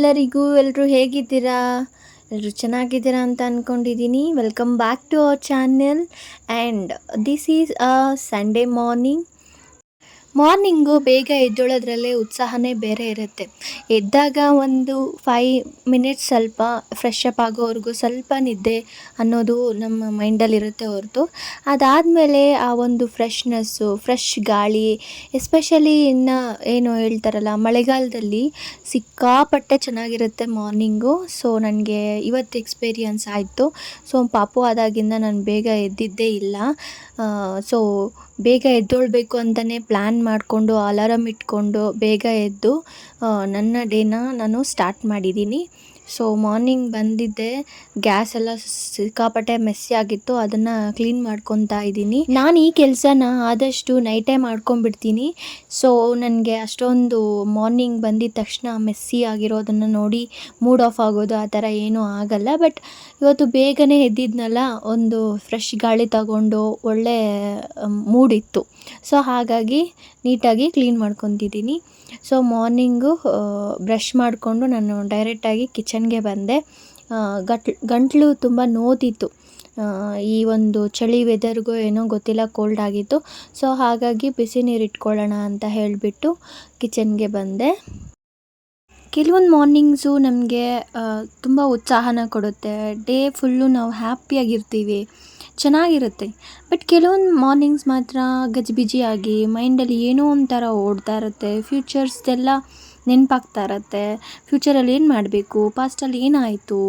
ಎಲ್ಲರೂ ಹೇಗಿದ್ದೀರಾ? ಎಲ್ಲರೂ ಚೆನ್ನಾಗಿದ್ದೀರಾ ಅಂತ ಅಂದ್ಕೊಂಡಿದ್ದೀನಿ. Welcome back to our channel and this is a Sunday morning ಬೇಗ ಎದ್ದೇಳೋದ್ರಲ್ಲೇ ಉತ್ಸಾಹನೇ ಬೇರೆ ಇರುತ್ತೆ. ಎದ್ದಾಗ ಒಂದು 5 ಮಿನಿಟ್ಸ್ ಸ್ವಲ್ಪ ಫ್ರೆಶ್ ಅಪ್ ಆಗೋವರೆಗೂ ಸ್ವಲ್ಪ ನಿದ್ದೆ ಅನ್ನೋದು ನಮ್ಮ ಮೈಂಡಲ್ಲಿರುತ್ತೆ ಹೊರತು, ಅದಾದಮೇಲೆ ಆ ಒಂದು ಫ್ರೆಶ್ ಗಾಳಿ, ಎಸ್ಪೆಷಲಿ ಇನ್ನು ಏನು ಹೇಳ್ತಾರಲ್ಲ, ಮಳೆಗಾಲದಲ್ಲಿ ಸಿಕ್ಕಾಪಟ್ಟೆ ಚೆನ್ನಾಗಿರುತ್ತೆ ಮಾರ್ನಿಂಗು. ಸೊ ನನಗೆ ಇವತ್ತು ಎಕ್ಸ್ಪೀರಿಯನ್ಸ್ ಆಯಿತು. ಸೊ ಪಾಪು ಆದಾಗಿಂದ ನಾನು ಬೇಗ ಎದ್ದಿದ್ದೇ ಇಲ್ಲ. ಸೊ ಬೇಗ ಎದ್ದೇಳಬೇಕು ಅಂತಲೇ ಪ್ಲ್ಯಾನ್ ಮಾಡಿಕೊಂಡು ಅಲಾರಮ್ ಇಟ್ಕೊಂಡು ಬೇಗ ಎದ್ದು ನನ್ನ ಡೇನ ನಾನು ಸ್ಟಾರ್ಟ್ ಮಾಡಿದ್ದೀನಿ. ಸೊ ಮಾರ್ನಿಂಗ್ ಬಂದಿದ್ದೆ, ಗ್ಯಾಸ್ ಎಲ್ಲ ಸಿಕ್ಕಾಪಟ್ಟೆ ಮೆಸ್ಸಿ ಆಗಿತ್ತು, ಅದನ್ನು ಕ್ಲೀನ್ ಮಾಡ್ಕೊತಾ ಇದ್ದೀನಿ. ನಾನು ಈ ಕೆಲಸನ ಆದಷ್ಟು ನೈಟೇ ಮಾಡ್ಕೊಂಡ್ಬಿಡ್ತೀನಿ. ಸೊ ನನಗೆ ಅಷ್ಟೊಂದು ಮಾರ್ನಿಂಗ್ ಬಂದಿದ ತಕ್ಷಣ ಮೆಸ್ಸಿ ಆಗಿರೋದನ್ನು ನೋಡಿ ಮೂಡ್ ಆಫ್ ಆಗೋದು ಆ ಥರ ಏನೂ ಆಗಲ್ಲ. ಬಟ್ ಇವತ್ತು ಬೇಗನೆ ಎದ್ದಿದ್ನಲ್ಲ, ಒಂದು ಫ್ರೆಶ್ ಗಾಳಿ ತಗೊಂಡು ಒಳ್ಳೆ ಮೂಡಿತ್ತು. ಸೊ ಹಾಗಾಗಿ ನೀಟಾಗಿ ಕ್ಲೀನ್ ಮಾಡ್ಕೊತಿದ್ದೀನಿ. ಸೊ ಮಾರ್ನಿಂಗು ಬ್ರಷ್ ಮಾಡಿಕೊಂಡು ನಾನು ಡೈರೆಕ್ಟಾಗಿ ಕಿಚನ್ಗೆ ಬಂದೆ. ಗಂಟಲು ತುಂಬ ನೋದಿತ್ತು. ಈ ಒಂದು ಚಳಿ ವೆದರ್ಗೂ ಏನೋ ಗೊತ್ತಿಲ್ಲ, ಕೋಲ್ಡ್ ಆಗಿತ್ತು. ಸೊ ಹಾಗಾಗಿ ಬಿಸಿ ನೀರು ಇಟ್ಕೊಳ್ಳೋಣ ಅಂತ ಹೇಳಿಬಿಟ್ಟು ಕಿಚನ್ಗೆ ಬಂದೆ. ಕೆಲವೊಂದು ಮಾರ್ನಿಂಗ್ಸು ನಮಗೆ ತುಂಬ ಉತ್ಸಾಹನ ಕೊಡುತ್ತೆ. ಡೇ ಫುಲ್ಲು ನಾವು ಹ್ಯಾಪಿಯಾಗಿರ್ತೀವಿ, ಚೆನ್ನಾಗಿರುತ್ತೆ. ಬಟ್ ಕೆಲವೊಂದು ಮಾರ್ನಿಂಗ್ಸ್ ಮಾತ್ರ ಗಜಿಬಿಜಿಯಾಗಿ ಮೈಂಡಲ್ಲಿ ಏನೋ ಒಂಥರ ಓಡ್ತಾ ಇರುತ್ತೆ. ಫ್ಯೂಚರ್ಸ್ದೆಲ್ಲ ನೆನಪಾಗ್ತಾ ಇರುತ್ತೆ. ಫ್ಯೂಚರಲ್ಲಿ ಏನು ಮಾಡಬೇಕು, ಪಾಸ್ಟಲ್ಲಿ ಏನಾಯಿತು,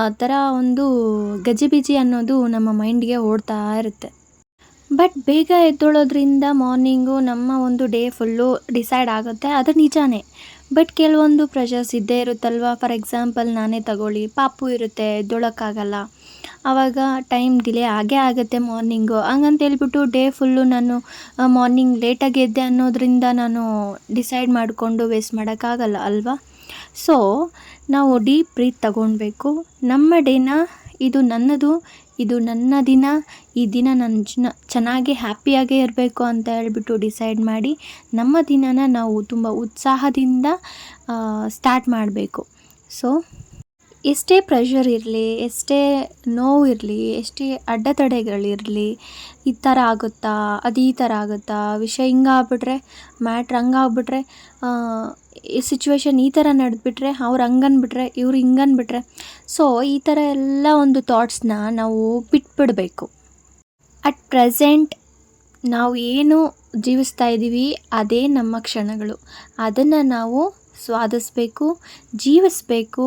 ಆ ಥರ ಒಂದು ಗಜಿಬಿಜಿ ಅನ್ನೋದು ನಮ್ಮ ಮೈಂಡ್ಗೆ ಓಡ್ತಾ ಇರುತ್ತೆ. ಬಟ್ ಬೇಗ ಎದ್ದೇಳೋದ್ರಿಂದ ಮಾರ್ನಿಂಗು ನಮ್ಮ ಒಂದು ಡೇ ಫುಲ್ಲು ಡಿಸೈಡ್ ಆಗುತ್ತೆ, ಅದು ನಿಜಾನೇ. ಬಟ್ ಕೆಲವೊಂದು ಪ್ರೆಷರ್ಸ್ ಇದ್ದೇ ಇರುತ್ತಲ್ವ. ಫಾರ್ ಎಕ್ಸಾಂಪಲ್ ನಾನೇ ತಗೊಳ್ಳಿ, ಪಾಪು ಇರುತ್ತೆ, ಎದ್ದೇಳೋಕ್ಕಾಗಲ್ಲ, ಆವಾಗ ಟೈಮ್ ಡಿಲೇ ಆಗೇ ಆಗುತ್ತೆ ಮಾರ್ನಿಂಗು. ಹಂಗಂತೇಳ್ಬಿಟ್ಟು ಡೇ ಫುಲ್ಲು ನಾನು ಮಾರ್ನಿಂಗ್ ಲೇಟಾಗಿ ಎದ್ದೆ ಅನ್ನೋದರಿಂದ ನಾನು ಡಿಸೈಡ್ ಮಾಡಿಕೊಂಡು ವೇಸ್ಟ್ ಮಾಡೋಕ್ಕಾಗಲ್ಲ ಅಲ್ವಾ. ಸೊ ನಾವು ಡೀಪ್ ಬ್ರೀತ್ ತಗೊಳ್ಬೇಕು. ನಮ್ಮ ಡೇನ, ಇದು ನನ್ನದು, ಇದು ನನ್ನ ದಿನ, ಈ ದಿನ ನಾನು ಚೆನ್ನಾಗಿ ಹ್ಯಾಪಿಯಾಗೇ ಇರಬೇಕು ಅಂತ ಹೇಳ್ಬಿಟ್ಟು ಡಿಸೈಡ್ ಮಾಡಿ ನಮ್ಮ ದಿನನ ನಾವು ತುಂಬ ಉತ್ಸಾಹದಿಂದ ಸ್ಟಾರ್ಟ್ ಮಾಡಬೇಕು. ಸೊ ಎಷ್ಟೇ ಪ್ರೆಷರ್ ಇರಲಿ, ಎಷ್ಟೇ ನೋವು ಇರಲಿ, ಎಷ್ಟೇ ಅಡೆತಡೆಗಳಿರಲಿ, ಈ ಥರ ಆಗುತ್ತಾ, ಅದು ಈ ಥರ ಆಗುತ್ತಾ, ವಿಷಯ ಹಿಂಗಾಗ್ಬಿಟ್ರೆ, ಮ್ಯಾಟ್ರ್ ಹಂಗಾಗ್ಬಿಟ್ರೆ, ಈ ಸಿಚುವೇಶನ್ ಈ ಥರ ನಡೆದ್ಬಿಟ್ರೆ, ಅವ್ರು ಹಂಗನ್ಬಿಟ್ರೆ, ಇವ್ರು ಹಿಂಗನ್ಬಿಟ್ರೆ, ಸೊ ಈ ಥರ ಎಲ್ಲ ಒಂದು ಥಾಟ್ಸ್ನ ನಾವು ಬಿಟ್ಬಿಡಬೇಕು. ಅಟ್ ಪ್ರೆಸೆಂಟ್ ನಾವು ಏನು ಜೀವಿಸ್ತಾ ಇದ್ದೀವಿ ಅದೇ ನಮ್ಮ ಕ್ಷಣಗಳು. ಅದನ್ನು ನಾವು ಸ್ವಾದಿಸಬೇಕು, ಜೀವಿಸಬೇಕು,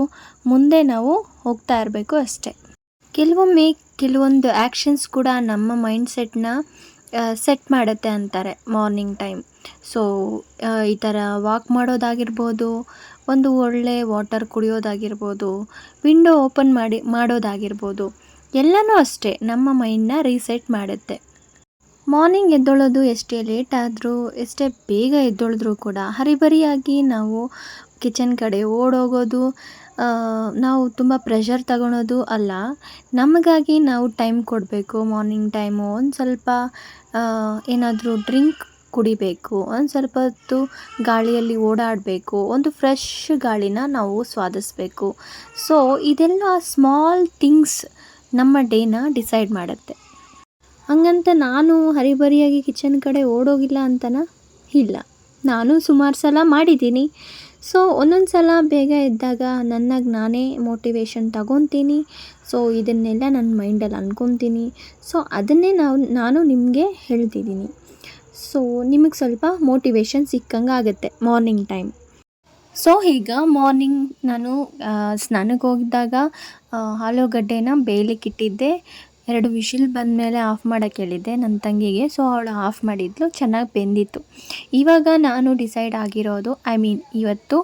ಮುಂದೆ ನಾವು ಹೋಗ್ತಾ ಇರಬೇಕು ಅಷ್ಟೆ. ಕೆಲವೊಮ್ಮೆ ಕೆಲವೊಂದು ಆ್ಯಕ್ಷನ್ಸ್ ಕೂಡ ನಮ್ಮ ಮೈಂಡ್ಸೆಟ್ನ ಸೆಟ್ ಮಾಡುತ್ತೆ ಅಂತಾರೆ ಮಾರ್ನಿಂಗ್ ಟೈಮ್. ಸೊ ಈ ಥರ ವಾಕ್ ಮಾಡೋದಾಗಿರ್ಬೋದು, ಒಂದು ಒಳ್ಳೆ ವಾಟರ್ ಕುಡಿಯೋದಾಗಿರ್ಬೋದು, ವಿಂಡೋ ಓಪನ್ ಮಾಡೋದಾಗಿರ್ಬೋದು, ಎಲ್ಲನೂ ಅಷ್ಟೇ ನಮ್ಮ ಮೈಂಡನ್ನ ರೀಸೆಟ್ ಮಾಡುತ್ತೆ. ಮಾರ್ನಿಂಗ್ ಎದ್ದೇಳೋದು ಎಷ್ಟೇ ಲೇಟ್ ಆದರೂ, ಎಷ್ಟೇ ಬೇಗ ಎದ್ದೇಳಿದ್ರೂ ಕೂಡ ಹರಿಬರಿಯಾಗಿ ನಾವು ಕಿಚನ್ ಕಡೆ ಓಡೋಗೋದು, ನಾವು ತುಂಬ ಪ್ರೆಷರ್ ತಗೊಳೋದು ಅಲ್ಲ. ನಮಗಾಗಿ ನಾವು ಟೈಮ್ ಕೊಡಬೇಕು. ಮಾರ್ನಿಂಗ್ ಟೈಮು ಒಂದು ಸ್ವಲ್ಪ ಏನಾದರೂ ಡ್ರಿಂಕ್ ಕುಡಿಬೇಕು, ಒಂದು ಸ್ವಲ್ಪ ಹೊತ್ತು ಗಾಳಿಯಲ್ಲಿ ಓಡಾಡಬೇಕು, ಒಂದು ಫ್ರೆಶ್ ಗಾಳಿನ ನಾವು ಸ್ವಾದಿಸಬೇಕು. ಸೊ ಇದೆಲ್ಲ ಸ್ಮಾಲ್ ಥಿಂಗ್ಸ್ ನಮ್ಮ ಡೇನ ಡಿಸೈಡ್ ಮಾಡುತ್ತೆ. ಹಂಗಂತ ನಾನು ಹರಿಬರಿಯಾಗಿ ಕಿಚನ್ ಕಡೆ ಓಡೋಗಿಲ್ಲ ಅಂತನಾ? ಇಲ್ಲ, ನಾನು ಸುಮಾರು ಸಲ ಮಾಡಿದ್ದೀನಿ. ಸೊ ಒಂದೊಂದು ಸಲ ಬೇಗ ಎದ್ದಾಗ ನನಗೆ ನಾನೇ ಮೋಟಿವೇಶನ್ ತಗೊತೀನಿ. ಸೊ ಇದನ್ನೆಲ್ಲ ನನ್ನ ಮೈಂಡಲ್ಲಿ ಅಂದ್ಕೊತೀನಿ. ಸೊ ಅದನ್ನೇ ನಾನು ನಿಮಗೆ ಹೇಳ್ತಿದ್ದೀನಿ. ಸೊ ನಿಮಗೆ ಸ್ವಲ್ಪ ಮೋಟಿವೇಶನ್ ಸಿಕ್ಕಂಗೆ ಆಗುತ್ತೆ ಮಾರ್ನಿಂಗ್ ಟೈಮ್. ಸೊ ಈಗ ಮಾರ್ನಿಂಗ್ ನಾನು ಸ್ನಾನಕ್ಕೆ ಹೋಗಿದ್ದಾಗ ಆಲೂಗಡ್ಡೆನ ಬೇಯಲಿಕ್ಕೆ ಇಟ್ಟಿದ್ದೆ. 2 ವಿಷಿಲ್ ಬಂದಮೇಲೆ ಆಫ್ ಮಾಡೋಕ್ಕೆ ಹೇಳಿದ್ದೆ ನನ್ನ ತಂಗಿಗೆ. ಸೊ ಅವಳು ಆಫ್ ಮಾಡಿದ್ಲು, ಚೆನ್ನಾಗಿ ಬೆಂದಿತ್ತು. ಇವಾಗ ನಾನು ಡಿಸೈಡ್ ಆಗಿರೋದು, ಇವತ್ತು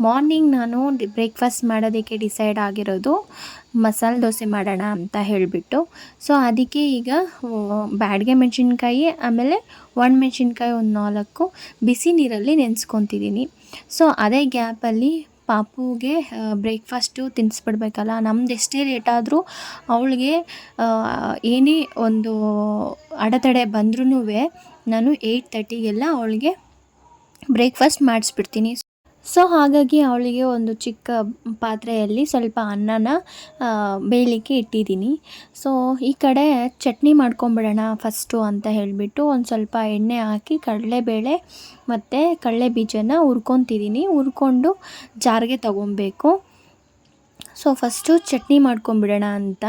ಮಾರ್ನಿಂಗ್ ನಾನು ಬ್ರೇಕ್ಫಾಸ್ಟ್ ಮಾಡೋದಕ್ಕೆ ಡಿಸೈಡ್ ಆಗಿರೋದು ಮಸಾಲೆ ದೋಸೆ ಮಾಡೋಣ ಅಂತ ಹೇಳಿಬಿಟ್ಟು. ಸೊ ಅದಕ್ಕೆ ಈಗ ಬ್ಯಾಡಗೆ ಮೆಣಸಿನ್ಕಾಯಿ, ಆಮೇಲೆ ಒಣಮೆಣಸಿನ್ಕಾಯಿ ಒಂದು 4 ಬಿಸಿ ನೀರಲ್ಲಿ ನೆನೆಸ್ಕೊತಿದ್ದೀನಿ. ಸೊ ಅದೇ ಗ್ಯಾಪಲ್ಲಿ ಪಾಪುಗೆ ಬ್ರೇಕ್ಫಾಸ್ಟು ತಿನ್ನಿಸ್ಬಿಡ್ಬೇಕಲ್ಲ. ನಮ್ದು ಎಷ್ಟೇ ಲೇಟ್ ಆದರೂ ಅವಳಿಗೆ ಏನೇ ಒಂದು ಅಡೆತಡೆ ಬಂದ್ರೂ ನಾನು 8:30ಗೆಲ್ಲ ಅವಳಿಗೆ ಬ್ರೇಕ್ಫಾಸ್ಟ್ ಮಾಡಿಸ್ಬಿಡ್ತೀನಿ. ಸೊ ಹಾಗಾಗಿ ಅವಳಿಗೆ ಒಂದು ಚಿಕ್ಕ ಪಾತ್ರೆಯಲ್ಲಿ ಸ್ವಲ್ಪ ಅನ್ನನ ಬೇಯಲಿಕ್ಕೆ ಇಟ್ಟಿದ್ದೀನಿ. ಸೊ ಈ ಕಡೆ ಚಟ್ನಿ ಮಾಡ್ಕೊಂಬಿಡೋಣ ಫಸ್ಟು ಅಂತ ಹೇಳಿಬಿಟ್ಟು ಒಂದು ಸ್ವಲ್ಪ ಎಣ್ಣೆ ಹಾಕಿ ಕಡಲೆಬೇಳೆ ಮತ್ತು ಕಡಲೆ ಬೀಜನ ಹುರ್ಕೊತಿದ್ದೀನಿ. ಹುರ್ಕೊಂಡು ಜಾರಿಗೆ ತಗೊಬೇಕು. ಸೊ ಫಸ್ಟು ಚಟ್ನಿ ಮಾಡ್ಕೊಂಬಿಡೋಣ ಅಂತ.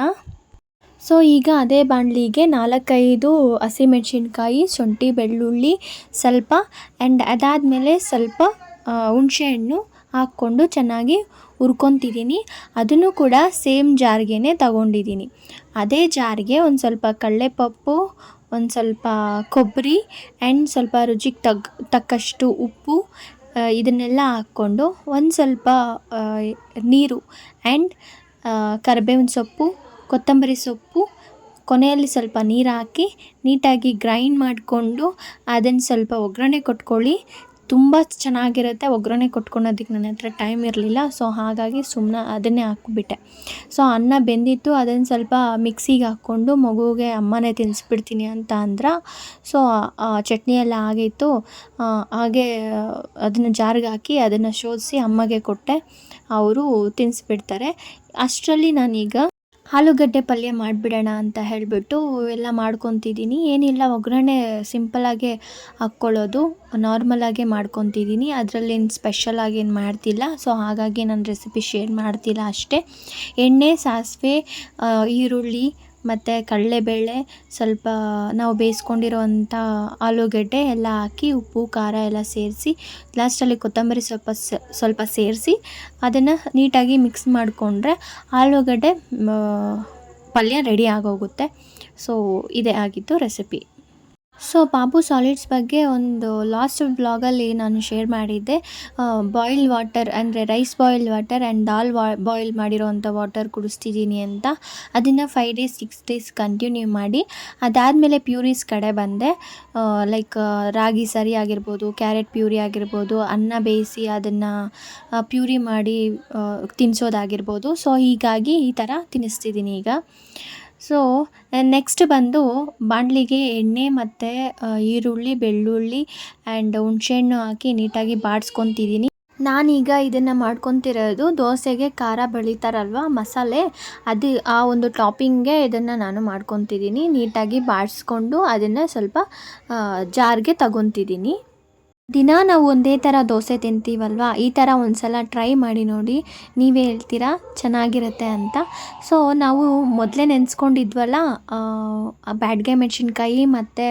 ಸೊ ಈಗ ಅದೇ ಬಾಣಲಿಗೆ 4-5 ಹಸಿಮೆಣಸಿನ್ಕಾಯಿ, ಶುಂಠಿ, ಬೆಳ್ಳುಳ್ಳಿ ಸ್ವಲ್ಪ ಆ್ಯಂಡ್ ಅದಾದಮೇಲೆ ಸ್ವಲ್ಪ ಹುಣಸೆಹಣ್ಣು ಹಾಕ್ಕೊಂಡು ಚೆನ್ನಾಗಿ ಹುರ್ಕೊತಿದ್ದೀನಿ. ಅದನ್ನು ಕೂಡ ಸೇಮ್ ಜಾರ್ಗೆ ತಗೊಂಡಿದ್ದೀನಿ. ಅದೇ ಜಾರ್ಗೆ ಒಂದು ಸ್ವಲ್ಪ ಕಡಲೆಪಪ್ಪು, ಒಂದು ಸ್ವಲ್ಪ ಕೊಬ್ಬರಿ ಆ್ಯಂಡ್ ಸ್ವಲ್ಪ ರುಚಿಗೆ ತಕ್ಕಷ್ಟು ಉಪ್ಪು ಇದನ್ನೆಲ್ಲ ಹಾಕ್ಕೊಂಡು ಒಂದು ಸ್ವಲ್ಪ ನೀರು ಆ್ಯಂಡ್ ಕರಿಬೇವಿನ ಸೊಪ್ಪು, ಕೊತ್ತಂಬರಿ ಸೊಪ್ಪು, ಕೊನೆಯಲ್ಲಿ ಸ್ವಲ್ಪ ನೀರು ಹಾಕಿ ನೀಟಾಗಿ ಗ್ರೈಂಡ್ ಮಾಡಿಕೊಂಡು ಅದನ್ನು ಸ್ವಲ್ಪ ಒಗ್ಗರಣೆ ಕೊಟ್ಕೊಳ್ಳಿ. ತುಂಬ ಚೆನ್ನಾಗಿರುತ್ತೆ. ಒಗ್ಗರಣೆ ಕೊಟ್ಕೊಳೋದಕ್ಕೆ ನನ್ನ ಹತ್ರ ಟೈಮ್ ಇರಲಿಲ್ಲ, ಸೊ ಹಾಗಾಗಿ ಸುಮ್ಮನೆ ಅದನ್ನೇ ಹಾಕ್ಬಿಟ್ಟೆ. ಸೊ ಅನ್ನ ಬೆಂದಿತ್ತು, ಅದನ್ನು ಸ್ವಲ್ಪ ಮಿಕ್ಸಿಗೆ ಹಾಕ್ಕೊಂಡು ಮಗುಗೆ ಅಮ್ಮನೇ ತಿನ್ನಿಸ್ಬಿಡ್ತೀನಿ ಅಂತ ಅಂದ್ರೆ. ಸೊ ಚಟ್ನಿ ಎಲ್ಲ ಆಗಿತ್ತು, ಹಾಗೆ ಅದನ್ನು ಜಾರ್ಗೆ ಹಾಕಿ ಅದನ್ನು ಶೋಧಿಸಿ ಅಮ್ಮಗೆ ಕೊಟ್ಟೆ. ಅವರು ತಿನ್ನಿಸ್ಬಿಡ್ತಾರೆ. ಅಷ್ಟರಲ್ಲಿ ನಾನೀಗ ಆಲೂಗಡ್ಡೆ ಪಲ್ಯ ಮಾಡಿಬಿಡೋಣ ಅಂತ ಹೇಳಿಬಿಟ್ಟು ಎಲ್ಲ ಮಾಡ್ಕೊತಿದ್ದೀನಿ. ಏನಿಲ್ಲ, ಒಗ್ಗರಣೆ ಸಿಂಪಲ್ಲಾಗೆ ಹಾಕ್ಕೊಳ್ಳೋದು, ನಾರ್ಮಲಾಗೆ ಮಾಡ್ಕೊತಿದ್ದೀನಿ. ಅದರಲ್ಲೇನು ಸ್ಪೆಷಲಾಗಿ ಏನು ಮಾಡ್ತಿಲ್ಲ. ಸೊ ಹಾಗಾಗಿ ನಾನು ರೆಸಿಪಿ ಶೇರ್ ಮಾಡ್ತಿಲ್ಲ ಅಷ್ಟೇ. ಎಣ್ಣೆ, ಸಾಸಿವೆ, ಈರುಳ್ಳಿ ಮತ್ತು ಕಡಲೆಬೇಳೆ, ಸ್ವಲ್ಪ ನಾವು ಬೇಯಿಸ್ಕೊಂಡಿರೋವಂಥ ಆಲೂಗಡ್ಡೆ ಎಲ್ಲ ಹಾಕಿ ಉಪ್ಪು ಖಾರ ಎಲ್ಲ ಸೇರಿಸಿ ಲಾಸ್ಟಲ್ಲಿ ಕೊತ್ತಂಬರಿ ಸ್ವಲ್ಪ ಸೇರಿಸಿ ಅದನ್ನು ನೀಟಾಗಿ ಮಿಕ್ಸ್ ಮಾಡಿಕೊಂಡ್ರೆ ಆಲೂಗಡ್ಡೆ ಪಲ್ಯ ರೆಡಿ ಆಗೋಗುತ್ತೆ. ಸೊ ಇದೇ ಆಗಿತ್ತು ರೆಸಿಪಿ. ಸೊ ಬಾಬು ಸಾಲಿಡ್ಸ್ ಬಗ್ಗೆ ಒಂದು ಲಾಸ್ಟ್ ವ್ಲಾಗಲ್ಲಿ ನಾನು ಶೇರ್ ಮಾಡಿದ್ದೆ. ಬಾಯ್ಲ್ಡ್ ವಾಟರ್ ಅಂದರೆ rice boiled water and dal boil ಮಾಡಿರೋವಂಥ ವಾಟರ್ ಕುಡಿಸ್ತಿದ್ದೀನಿ ಅಂತ. ಅದನ್ನು 5 days 6 days ಕಂಟಿನ್ಯೂ ಮಾಡಿ ಅದಾದಮೇಲೆ ಪ್ಯೂರೀಸ್ ಕಡೆ ಬಂದೆ. ಲೈಕ್ ರಾಗಿ ಸರಿ ಆಗಿರ್ಬೋದು, ಕ್ಯಾರೆಟ್ ಪ್ಯೂರಿ ಆಗಿರ್ಬೋದು, ಅನ್ನ ಬೇಯಿಸಿ ಅದನ್ನು ಪ್ಯೂರಿ ಮಾಡಿ ತಿನ್ನಿಸೋದಾಗಿರ್ಬೋದು. ಸೊ ಹೀಗಾಗಿ ಈ ಥರ ತಿನ್ನಿಸ್ತಿದ್ದೀನಿ ಈಗ. ಸೊ ನೆಕ್ಸ್ಟ್ ಬಂದು ಬಾಣಲಿಗೆ ಎಣ್ಣೆ ಮತ್ತು ಈರುಳ್ಳಿ, ಬೆಳ್ಳುಳ್ಳಿ ಆ್ಯಂಡ್ ಹುಣಸೆಹಣ್ಣು ಹಾಕಿ ನೀಟಾಗಿ ಬಾಡಿಸ್ಕೊತಿದ್ದೀನಿ. ನಾನೀಗ ಇದನ್ನು ಮಾಡ್ಕೊತಿರೋದು ದೋಸೆಗೆ ಖಾರ ಬೆಳೀತಾರಲ್ವ ಮಸಾಲೆ, ಅದು ಆ ಒಂದು ಟಾಪಿಂಗ್ಗೆ ಇದನ್ನು ನಾನು ಮಾಡ್ಕೊತಿದ್ದೀನಿ. ನೀಟಾಗಿ ಬಾಡಿಸ್ಕೊಂಡು ಅದನ್ನು ಸ್ವಲ್ಪ ಜಾರ್ಗೆ ತಗೊತಿದ್ದೀನಿ. ದಿನ ನಾವು ಒಂದೇ ಥರ ದೋಸೆ ತಿಂತೀವಲ್ವ, ಈ ಥರ ಒಂದು ಸಲ ಟ್ರೈ ಮಾಡಿ ನೋಡಿ, ನೀವೇ ಹೇಳ್ತೀರಾ ಚೆನ್ನಾಗಿರುತ್ತೆ ಅಂತ. ಸೊ ನಾವು ಮೊದಲೇ ನೆನೆಸ್ಕೊಂಡಿದ್ವಲ್ಲ ಬ್ಯಾಡಗೆ ಮೆಣಸಿನ್ಕಾಯಿ ಮತ್ತು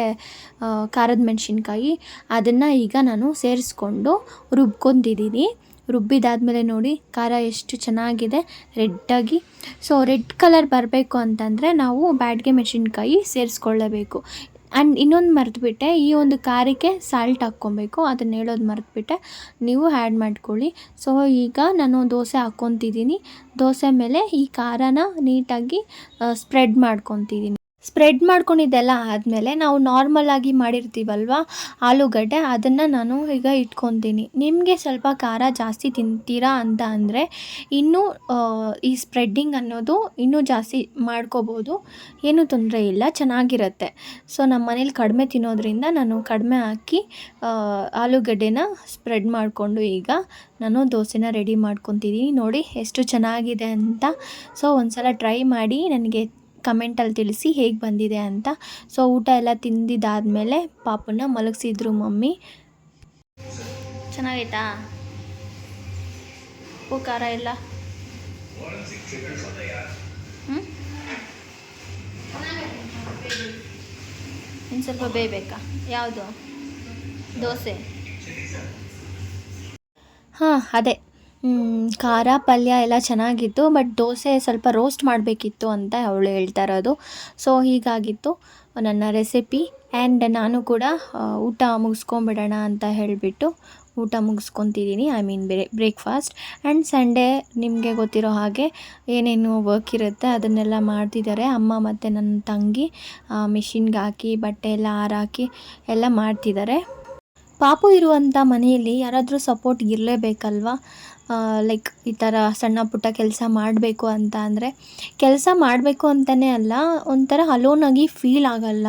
ಖಾರದ ಮೆಣಸಿನ್ಕಾಯಿ, ಅದನ್ನು ಈಗ ನಾನು ಸೇರಿಸ್ಕೊಂಡು ರುಬ್ಕೊತಿದ್ದೀನಿ. ರುಬ್ಬಿದಾದಮೇಲೆ ನೋಡಿ ಖಾರ ಎಷ್ಟು ಚೆನ್ನಾಗಿದೆ ರೆಡ್ಡಾಗಿ. ಸೊ ರೆಡ್ ಕಲರ್ ಬರಬೇಕು ಅಂತಂದರೆ ನಾವು ಬ್ಯಾಡಗೆ ಮೆಣಸಿನ್ಕಾಯಿ ಸೇರಿಸ್ಕೊಳ್ಳಬೇಕು. ಆ್ಯಂಡ್ ಇನ್ನೊಂದು ಮರೆತುಬಿಟ್ಟೆ, ಈ ಒಂದು ಖಾರಕ್ಕೆ ಸಾಲ್ಟ್ ಹಾಕ್ಕೊಬೇಕು, ಅದನ್ನು ಹೇಳೋದು ಮರೆತುಬಿಟ್ಟೆ, ನೀವು ಆ್ಯಡ್ ಮಾಡ್ಕೊಳ್ಳಿ. ಸೊ ಈಗ ನಾನು ದೋಸೆ ಹಾಕ್ಕೊತಿದ್ದೀನಿ. ದೋಸೆ ಮೇಲೆ ಈ ಖಾರನ ನೀಟಾಗಿ ಸ್ಪ್ರೆಡ್ ಮಾಡ್ಕೊತಿದ್ದೀನಿ. ಸ್ಪ್ರೆಡ್ ಮಾಡ್ಕೊಂಡಿದ್ದೆಲ್ಲ ಆದಮೇಲೆ ನಾವು ನಾರ್ಮಲಾಗಿ ಮಾಡಿರ್ತೀವಲ್ವ ಆಲೂಗಡ್ಡೆ, ಅದನ್ನು ನಾನು ಈಗ ಇಟ್ಕೊತೀನಿ. ನಿಮಗೆ ಸ್ವಲ್ಪ ಖಾರ ಜಾಸ್ತಿ ತಿಂತೀರಾ ಅಂತ ಅಂದರೆ ಇನ್ನೂ ಈ ಸ್ಪ್ರೆಡ್ಡಿಂಗ್ ಅನ್ನೋದು ಇನ್ನೂ ಜಾಸ್ತಿ ಮಾಡ್ಕೋಬೋದು, ಏನೂ ತೊಂದರೆ ಇಲ್ಲ, ಚೆನ್ನಾಗಿರುತ್ತೆ. ಸೊ ನಮ್ಮ ಮನೇಲಿ ಕಡಿಮೆ ತಿನ್ನೋದ್ರಿಂದ ನಾನು ಕಡಿಮೆ ಹಾಕಿ ಆಲೂಗಡ್ಡೆನ ಸ್ಪ್ರೆಡ್ ಮಾಡಿಕೊಂಡು ಈಗ ನಾನು ದೋಸೆನ ರೆಡಿ ಮಾಡ್ಕೊತಿದ್ದೀನಿ. ನೋಡಿ ಎಷ್ಟು ಚೆನ್ನಾಗಿದೆ ಅಂತ. ಸೊ ಒಂದು ಸಲ ಟ್ರೈ ಮಾಡಿ ನನಗೆ ಕಮೆಂಟಲ್ಲಿ ತಿಳಿಸಿ ಹೇಗೆ ಬಂದಿದೆ ಅಂತ. ಸೊ ಊಟ ಎಲ್ಲ ತಿಂದಿದ್ದಾದಮೇಲೆ ಪಾಪುನ ಮಲಗಿಸಿದ್ರು ಮಮ್ಮಿ. ಚೆನ್ನಾಗೈತಾ ಉಪ್ಪು ಖಾರ ಎಲ್ಲ? ಇನ್ನು ಸ್ವಲ್ಪ ಬೇಯಬೇಕಾ? ಯಾವುದು ದೋಸೆ? ಹಾಂ ಅದೇ ಖಾರ ಪಲ್ಯ ಎಲ್ಲ ಚೆನ್ನಾಗಿತ್ತು, ಬಟ್ ದೋಸೆ ಸ್ವಲ್ಪ ರೋಸ್ಟ್ ಮಾಡಬೇಕಿತ್ತು ಅಂತ ಅವಳು ಹೇಳ್ತಾ ಇರೋದು. ಸೊ ಹೀಗಾಗಿತ್ತು ನನ್ನ ರೆಸಿಪಿ. ಆ್ಯಂಡ್ ನಾನು ಕೂಡ ಊಟ ಮುಗಿಸ್ಕೊಂಬಿಡೋಣ ಅಂತ ಹೇಳಿಬಿಟ್ಟು ಊಟ ಮುಗಿಸ್ಕೊತಿದ್ದೀನಿ. I mean breakfast. And Sunday ನಿಮಗೆ ಗೊತ್ತಿರೋ ಹಾಗೆ ಏನೇನು ವರ್ಕ್ ಇರುತ್ತೆ ಅದನ್ನೆಲ್ಲ ಮಾಡ್ತಿದ್ದಾರೆ ಅಮ್ಮ ಮತ್ತು ನನ್ನ ತಂಗಿ. ಮಿಷಿನ್ಗೆ ಹಾಕಿ ಬಟ್ಟೆ ಎಲ್ಲ ಹಾರಾಕಿ ಎಲ್ಲ ಮಾಡ್ತಿದ್ದಾರೆ. ಪಾಪು ಇರುವಂಥ ಮನೆಯಲ್ಲಿ ಯಾರಾದರೂ ಸಪೋರ್ಟ್ ಇರಲೇಬೇಕಲ್ವ. ಲೈಕ್ ಈ ಥರ ಸಣ್ಣ ಪುಟ್ಟ ಕೆಲಸ ಮಾಡಬೇಕು ಅಂತ ಅಂದರೆ, ಕೆಲಸ ಮಾಡಬೇಕು ಅಂತಲೇ ಅಲ್ಲ, ಒಂಥರ ಅಲೋನಾಗಿ ಫೀಲ್ ಆಗಲ್ಲ.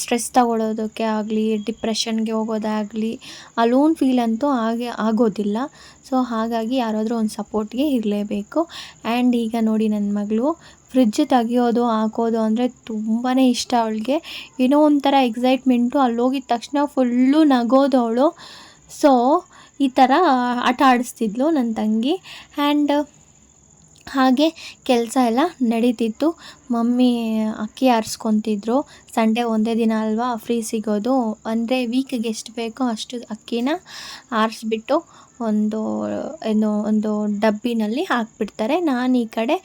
ಸ್ಟ್ರೆಸ್ ತಗೊಳ್ಳೋದಕ್ಕೆ ಆಗಲಿ, ಡಿಪ್ರೆಷನ್ಗೆ ಹೋಗೋದಾಗಲಿ, ಅಲೋನ್ ಫೀಲ್ ಅಂತೂ ಆಗೋದಿಲ್ಲ. ಸೊ ಹಾಗಾಗಿ ಯಾರಾದರೂ ಒಂದು ಸಪೋರ್ಟ್ಗೆ ಇರಲೇಬೇಕು. ಆ್ಯಂಡ್ ಈಗ ನೋಡಿ ನನ್ನ ಮಗಳು ಫ್ರಿಡ್ಜ್ ತೆಗಿಯೋದು ಹಾಕೋದು ಅಂದರೆ ತುಂಬಾ ಇಷ್ಟ ಅವಳಿಗೆ. ಏನೋ ಒಂಥರ ಎಕ್ಸೈಟ್ಮೆಂಟು, ಅಲ್ಲೋಗಿದ ತಕ್ಷಣ ಫುಲ್ಲು ನಗೋದು ಅವಳು. ಸೊ ಈ ಥರ ಆಟ ಆಡಿಸ್ತಿದ್ಲು ನನ್ನ ತಂಗಿ. ಆ್ಯಂಡ್ ಹಾಗೆ ಕೆಲಸ ಎಲ್ಲ ನಡೀತಿತ್ತು. ಮಮ್ಮಿ ಅಕ್ಕಿ ಆರಿಸ್ಕೊತಿದ್ರು. ಸಂಡೇ ಒಂದೇ ದಿನ ಅಲ್ವಾ ಫ್ರೀ ಸಿಗೋದು, ಅಂದರೆ ವೀಕಿಗೆ ಎಷ್ಟು ಬೇಕೋ ಅಷ್ಟು ಅಕ್ಕಿನ ಆರಿಸ್ಬಿಟ್ಟು ಒಂದು ಡಬ್ಬಿನಲ್ಲಿ ಹಾಕಿಬಿಡ್ತಾರೆ. ನಾನು ಈ ಕಡೆ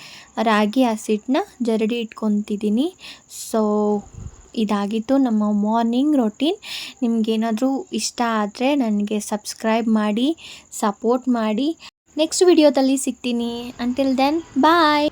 ರಾಗಿ ಹಸಿಟ್ಟನ್ನ ಜರಡಿ ಇಟ್ಕೊತಿದ್ದೀನಿ. ಸೊ ಇದಾಗಿತ್ತು ನಮ್ಮ ಮಾರ್ನಿಂಗ್ ರೊಟೀನ್. ನಿಮಗೇನಾದರೂ ಇಷ್ಟ ಆದರೆ ನನಗೆ ಸಬ್ಸ್ಕ್ರೈಬ್ ಮಾಡಿ, ಸಪೋರ್ಟ್ ಮಾಡಿ. ನೆಕ್ಸ್ಟ್ ವಿಡಿಯೋದಲ್ಲಿ ಸಿಗ್ತೀನಿ. ಅಂಟಿಲ್ ದೆನ್ ಬಾಯ್.